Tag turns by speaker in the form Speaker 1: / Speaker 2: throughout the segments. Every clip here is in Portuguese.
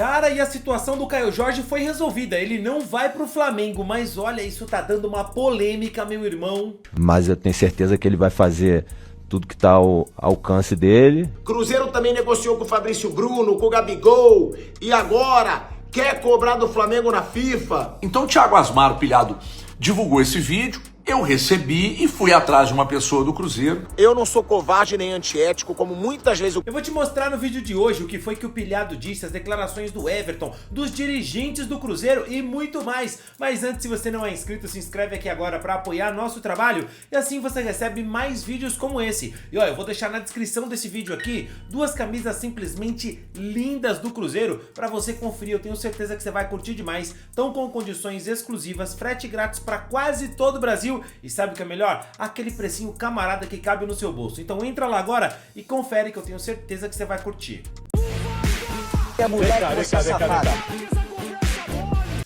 Speaker 1: Cara, e a situação do Caio Jorge foi resolvida, ele não vai pro Flamengo, mas olha, isso tá dando uma polêmica, meu irmão.
Speaker 2: Mas eu tenho certeza que ele vai fazer tudo que tá ao alcance dele.
Speaker 3: Cruzeiro também negociou com o Fabrício Bruno, com o Gabigol, e agora quer cobrar do Flamengo na FIFA.
Speaker 4: Então o Thiago Asmar, pilhado, divulgou esse vídeo, eu recebi e fui atrás de uma pessoa do Cruzeiro.
Speaker 3: Eu não sou covarde nem antiético, como muitas vezes
Speaker 1: Eu vou te mostrar no vídeo de hoje o que foi que o pilhado disse, as declarações do Everton, dos dirigentes do Cruzeiro e muito mais. Mas antes, se você não é inscrito, se inscreve aqui agora para apoiar nosso trabalho e assim você recebe mais vídeos como esse. E ó, eu vou deixar na descrição desse vídeo aqui 2 camisas simplesmente lindas do Cruzeiro para você conferir, eu tenho certeza que você vai curtir demais. Estão com condições exclusivas, frete grátis para quase todo o Brasil e sabe o que é melhor? Aquele precinho camarada que cabe no seu bolso. Então entra lá agora e confere que eu tenho certeza que você vai curtir.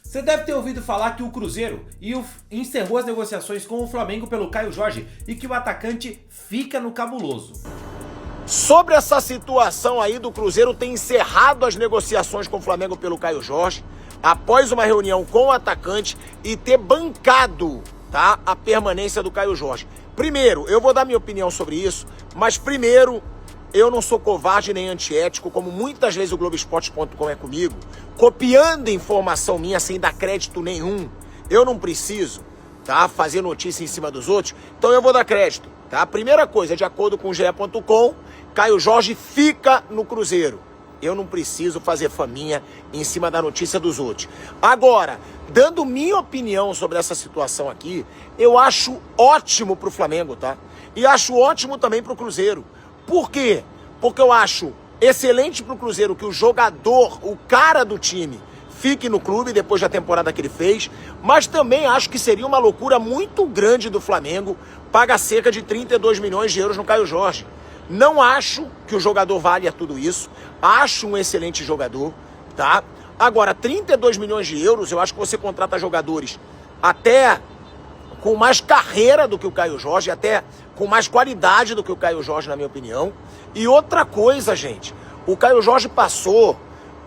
Speaker 1: Você deve ter ouvido falar que o Cruzeiro encerrou as negociações com o Flamengo pelo Caio Jorge e que o atacante fica no cabuloso.
Speaker 3: sobre essa situação aí do Cruzeiro ter encerrado as negociações com o Flamengo pelo Caio Jorge, após uma reunião com o atacante e ter bancado, tá, a permanência do Caio Jorge. Primeiro, eu vou dar minha opinião sobre isso, mas primeiro, eu não sou covarde nem antiético, como muitas vezes o Globoesporte.com é comigo, copiando informação minha sem dar crédito nenhum. Eu não preciso, tá, fazer notícia em cima dos outros, então eu vou dar crédito, tá? Primeira coisa, de acordo com o GE.com, Caio Jorge fica no Cruzeiro. Eu não preciso fazer faminha em cima da notícia dos outros. Agora, dando minha opinião sobre essa situação aqui, eu acho ótimo pro Flamengo, tá? E acho ótimo também pro Cruzeiro. Por quê? Porque eu acho excelente pro Cruzeiro que o jogador, o cara do time, fique no clube depois da temporada que ele fez, mas também acho que seria uma loucura muito grande do Flamengo pagar cerca de 32 milhões de euros no Caio Jorge. Não acho que o jogador valha tudo isso, acho um excelente jogador, tá? Agora, 32 milhões de euros, eu acho que você contrata jogadores até com mais carreira do que o Caio Jorge, até com mais qualidade do que o Caio Jorge, na minha opinião. E outra coisa, gente, o Caio Jorge passou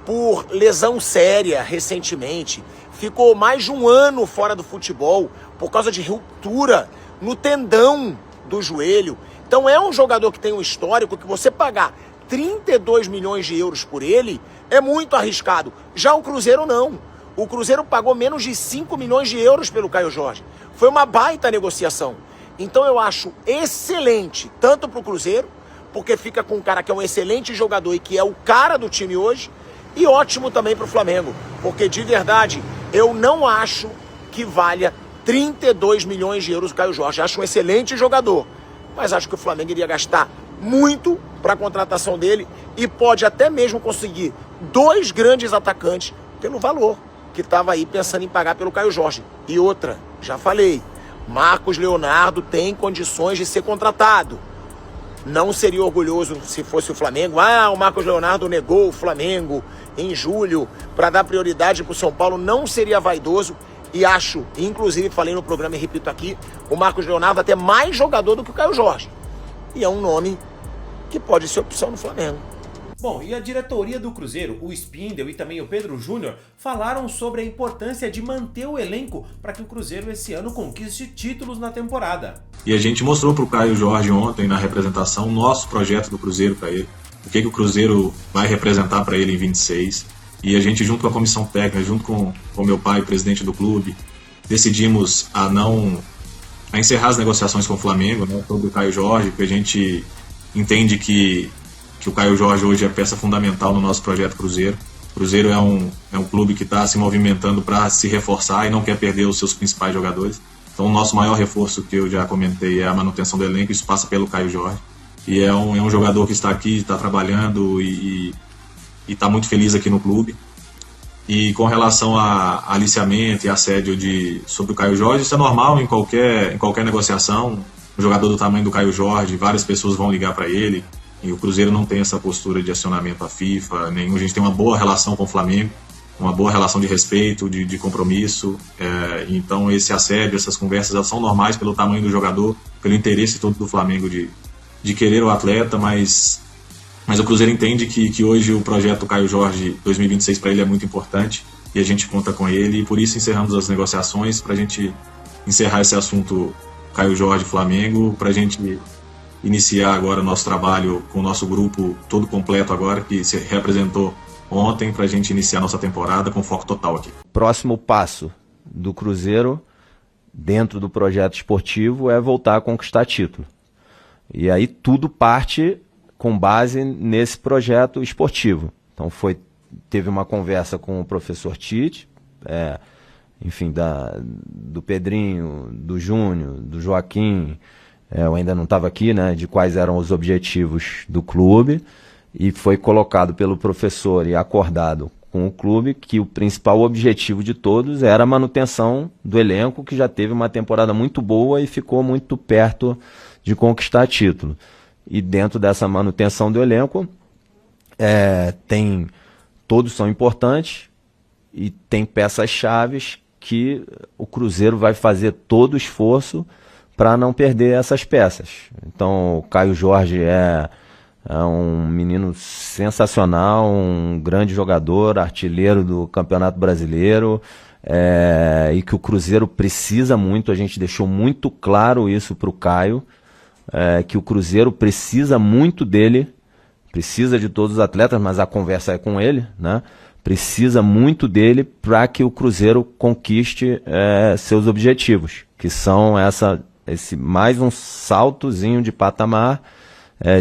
Speaker 3: por lesão séria recentemente, ficou mais de um ano fora do futebol por causa de ruptura no tendão do joelho. Então é um jogador que tem um histórico que você pagar 32 milhões de euros por ele é muito arriscado. Já o Cruzeiro não. O Cruzeiro pagou menos de 5 milhões de euros pelo Caio Jorge. Foi uma baita negociação. Então eu acho excelente, tanto para o Cruzeiro, porque fica com um cara que é um excelente jogador e que é o cara do time hoje, e ótimo também para o Flamengo, porque de verdade eu não acho que valha 32 milhões de euros o Caio Jorge. Acho um excelente jogador, mas acho que o Flamengo iria gastar muito para a contratação dele e pode até mesmo conseguir 2 grandes atacantes pelo valor que estava aí pensando em pagar pelo Caio Jorge. E outra, já falei, Marcos Leonardo tem condições de ser contratado. Não seria orgulhoso se fosse o Flamengo. Ah, o Marcos Leonardo negou o Flamengo em julho para dar prioridade para o São Paulo. Não seria vaidoso. E acho, inclusive falei no programa e repito aqui, o Marcos Leonardo até mais jogador do que o Caio Jorge. E é um nome que pode ser opção no Flamengo.
Speaker 1: Bom, e a diretoria do Cruzeiro, o Spindel e também o Pedro Júnior, falaram sobre a importância de manter o elenco para que o Cruzeiro esse ano conquiste títulos na temporada.
Speaker 5: E a gente mostrou para o Caio Jorge ontem na representação o nosso projeto do Cruzeiro para ele, o que o Cruzeiro vai representar para ele em 26. E a gente, junto com a comissão técnica, junto com o meu pai, o presidente do clube, decidimos a encerrar as negociações com o Flamengo, né, sobre o Caio Jorge, porque a gente entende que o Caio Jorge hoje é peça fundamental no nosso projeto Cruzeiro. O Cruzeiro é um clube que está se movimentando para se reforçar e não quer perder os seus principais jogadores. Então o nosso maior reforço, que eu já comentei, é a manutenção do elenco. Isso passa pelo Caio Jorge. E é um jogador que está aqui, está trabalhando e está muito feliz aqui no clube. E com relação a aliciamento e assédio sobre o Caio Jorge, isso é normal em qualquer negociação. Um jogador do tamanho do Caio Jorge, várias pessoas vão ligar para ele. E o Cruzeiro não tem essa postura de acionamento à FIFA, nenhum. A gente tem uma boa relação com o Flamengo, uma boa relação de respeito, de compromisso. Então esse assédio, essas conversas, elas são normais pelo tamanho do jogador, pelo interesse todo do Flamengo de querer o atleta, mas Mas o Cruzeiro entende que hoje o projeto Caio Jorge 2026 para ele é muito importante e a gente conta com ele, e por isso encerramos as negociações para a gente encerrar esse assunto Caio Jorge Flamengo, para a gente iniciar agora nosso trabalho com o nosso grupo todo completo agora, que se representou ontem, para a gente iniciar nossa temporada com foco total aqui.
Speaker 2: Próximo passo do Cruzeiro dentro do projeto esportivo é voltar a conquistar título. E aí tudo parte com base nesse projeto esportivo. Então teve uma conversa com o professor Tite, enfim, do Pedrinho, do Júnior, do Joaquim, eu ainda não estava aqui, né, de quais eram os objetivos do clube, e foi colocado pelo professor e acordado com o clube que o principal objetivo de todos era a manutenção do elenco, que já teve uma temporada muito boa e ficou muito perto de conquistar título. E dentro dessa manutenção do elenco, todos são importantes e tem peças-chaves que o Cruzeiro vai fazer todo o esforço para não perder essas peças. Então o Caio Jorge é um menino sensacional, um grande jogador, artilheiro do Campeonato Brasileiro, e que o Cruzeiro precisa muito. A gente deixou muito claro isso para o Caio, que o Cruzeiro precisa muito dele, precisa de todos os atletas, mas a conversa é com ele, né? Precisa muito dele para que o Cruzeiro conquiste seus objetivos, que são esse mais um saltozinho de patamar,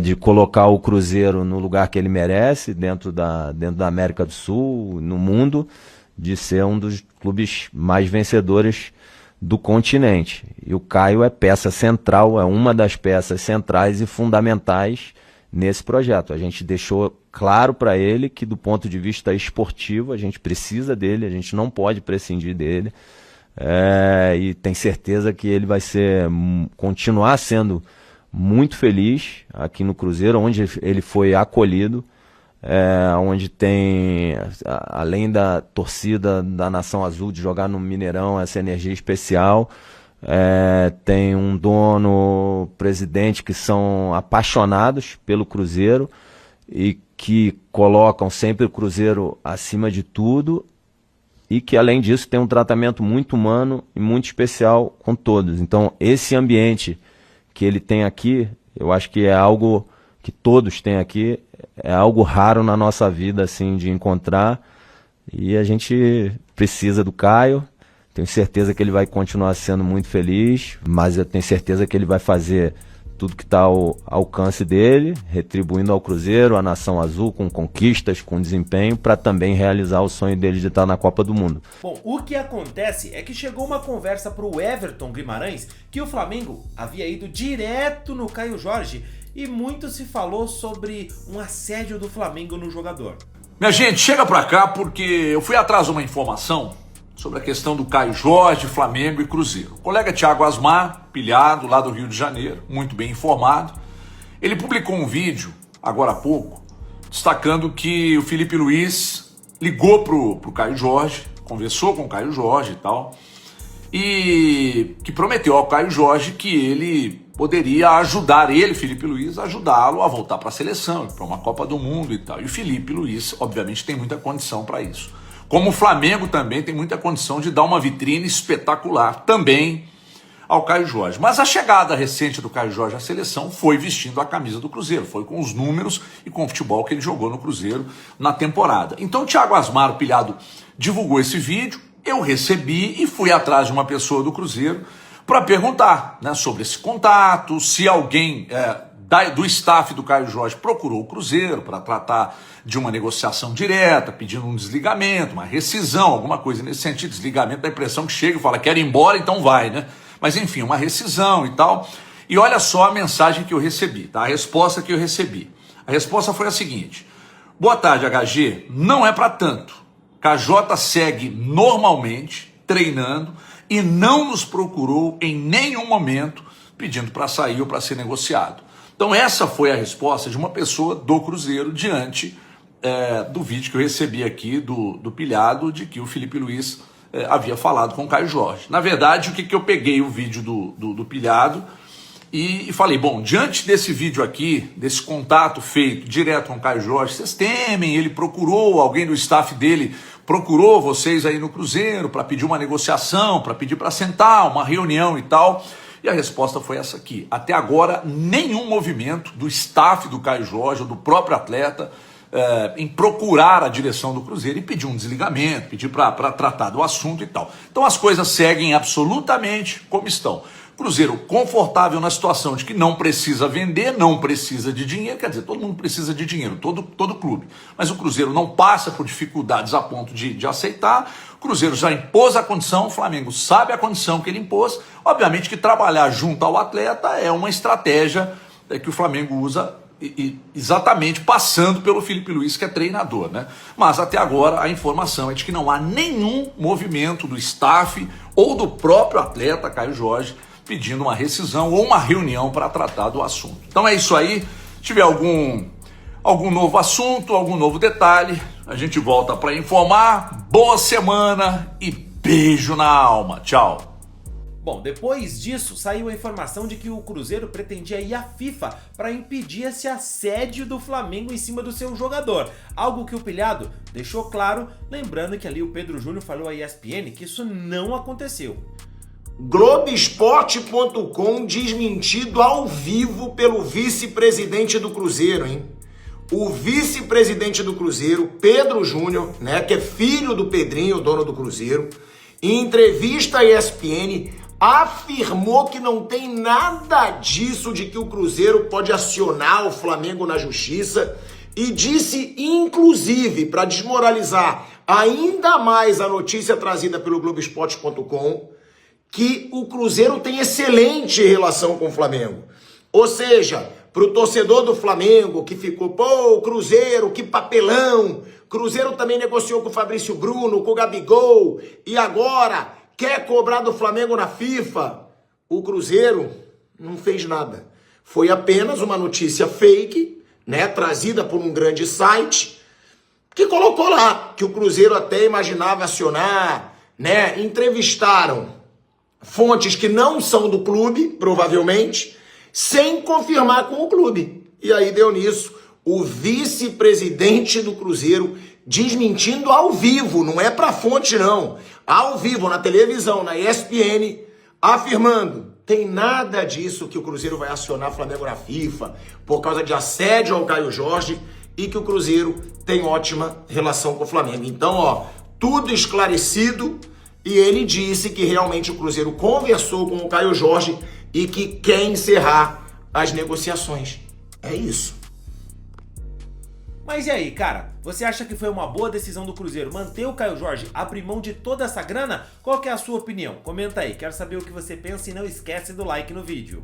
Speaker 2: de colocar o Cruzeiro no lugar que ele merece, dentro da América do Sul, no mundo, de ser um dos clubes mais vencedores do continente. E o Caio é peça central, é uma das peças centrais e fundamentais nesse projeto. A gente deixou claro para ele que, do ponto de vista esportivo, a gente precisa dele, a gente não pode prescindir dele, e tem certeza que ele vai continuar sendo muito feliz aqui no Cruzeiro, onde ele foi acolhido, onde tem, além da torcida da Nação Azul, de jogar no Mineirão, essa energia especial, tem um dono, presidente, que são apaixonados pelo Cruzeiro e que colocam sempre o Cruzeiro acima de tudo, e que, além disso, tem um tratamento muito humano e muito especial com todos. Então, esse ambiente que ele tem aqui, eu acho que é algo que todos têm aqui, é algo raro na nossa vida, assim, de encontrar, e a gente precisa do Caio. Tenho certeza que ele vai continuar sendo muito feliz, mas eu tenho certeza que ele vai fazer tudo que está ao alcance dele, retribuindo ao Cruzeiro, à Nação Azul, com conquistas, com desempenho, para também realizar o sonho dele de estar na Copa do Mundo.
Speaker 1: Bom, o que acontece é que chegou uma conversa para o Everton Guimarães que o Flamengo havia ido direto no Caio Jorge, e muito se falou sobre um assédio do Flamengo no jogador.
Speaker 4: Minha gente, chega pra cá porque eu fui atrás de uma informação sobre a questão do Caio Jorge, Flamengo e Cruzeiro. O colega Thiago Asmar, pilhado lá do Rio de Janeiro, muito bem informado, ele publicou um vídeo, agora há pouco, destacando que o Felipe Luiz ligou pro Caio Jorge, conversou com o Caio Jorge e tal, e que prometeu ao Caio Jorge que ele poderia ajudar ele, Felipe Luiz, ajudá-lo a voltar para a seleção, para uma Copa do Mundo e tal. E o Felipe Luiz, obviamente, tem muita condição para isso. Como o Flamengo também tem muita condição de dar uma vitrine espetacular também ao Caio Jorge. Mas a chegada recente do Caio Jorge à seleção foi vestindo a camisa do Cruzeiro, foi com os números e com o futebol que ele jogou no Cruzeiro na temporada. Então o Thiago Asmar, o pilhado, divulgou esse vídeo, eu recebi e fui atrás de uma pessoa do Cruzeiro para perguntar, né, sobre esse contato, se alguém do staff do Caio Jorge procurou o Cruzeiro para tratar de uma negociação direta, pedindo um desligamento, uma rescisão, alguma coisa nesse sentido. Desligamento dá a impressão que chega e fala, quero ir embora, então vai, né? Mas enfim, uma rescisão e tal. E olha só a mensagem que eu recebi, tá? A resposta que eu recebi. A resposta foi a seguinte: boa tarde, HG, não é para tanto. KJ segue normalmente, treinando, e não nos procurou em nenhum momento pedindo para sair ou para ser negociado. Então essa foi a resposta de uma pessoa do Cruzeiro diante do vídeo que eu recebi aqui do pilhado, de que o Felipe Luiz havia falado com o Caio Jorge. Na verdade, o que eu peguei o vídeo do pilhado E falei, bom, diante desse vídeo aqui, desse contato feito direto com o Caio Jorge, vocês temem, ele procurou, alguém do staff dele procurou vocês aí no Cruzeiro para pedir uma negociação, para pedir para sentar, uma reunião e tal. E a resposta foi essa aqui. Até agora, nenhum movimento do staff do Caio Jorge ou do próprio atleta em procurar a direção do Cruzeiro e pedir um desligamento, pedir para tratar do assunto e tal. Então as coisas seguem absolutamente como estão. Cruzeiro confortável na situação de que não precisa vender, não precisa de dinheiro, quer dizer, todo mundo precisa de dinheiro, todo clube. Mas o Cruzeiro não passa por dificuldades a ponto de aceitar. O Cruzeiro já impôs a condição, o Flamengo sabe a condição que ele impôs. Obviamente que trabalhar junto ao atleta é uma estratégia que o Flamengo usa exatamente passando pelo Felipe Luiz, que é treinador, né? Mas até agora a informação é de que não há nenhum movimento do staff ou do próprio atleta Caio Jorge pedindo uma rescisão ou uma reunião para tratar do assunto. Então é isso aí. Se tiver algum novo assunto, algum novo detalhe, a gente volta para informar. Boa semana e beijo na alma. Tchau.
Speaker 1: Bom, depois disso, saiu a informação de que o Cruzeiro pretendia ir à FIFA para impedir esse assédio do Flamengo em cima do seu jogador. Algo que o Pilhado deixou claro, lembrando que ali o Pedro Júnior falou à ESPN que isso não aconteceu.
Speaker 3: Globoesporte.com desmentido ao vivo pelo vice-presidente do Cruzeiro, hein? O vice-presidente do Cruzeiro, Pedro Júnior, né, que é filho do Pedrinho, dono do Cruzeiro, em entrevista à ESPN, afirmou que não tem nada disso de que o Cruzeiro pode acionar o Flamengo na justiça e disse, inclusive, para desmoralizar ainda mais a notícia trazida pelo Globoesporte.com, que o Cruzeiro tem excelente relação com o Flamengo. Ou seja, para o torcedor do Flamengo que ficou, pô, Cruzeiro, que papelão, Cruzeiro também negociou com o Fabrício Bruno, com o Gabigol, e agora quer cobrar do Flamengo na FIFA. O Cruzeiro não fez nada. Foi apenas uma notícia fake, né, trazida por um grande site, que colocou lá que o Cruzeiro até imaginava acionar, né, entrevistaram fontes que não são do clube, provavelmente, sem confirmar com o clube. E aí deu nisso o vice-presidente do Cruzeiro desmentindo ao vivo, não é pra fonte não, ao vivo, na televisão, na ESPN, afirmando, tem nada disso que o Cruzeiro vai acionar o Flamengo na FIFA por causa de assédio ao Caio Jorge e que o Cruzeiro tem ótima relação com o Flamengo. Então, ó, tudo esclarecido. E ele disse que realmente o Cruzeiro conversou com o Caio Jorge e que quer encerrar as negociações. É isso.
Speaker 1: Mas e aí, cara? Você acha que foi uma boa decisão do Cruzeiro manter o Caio Jorge, abrir mão de toda essa grana? Qual que é a sua opinião? Comenta aí, quero saber o que você pensa e não esquece do like no vídeo.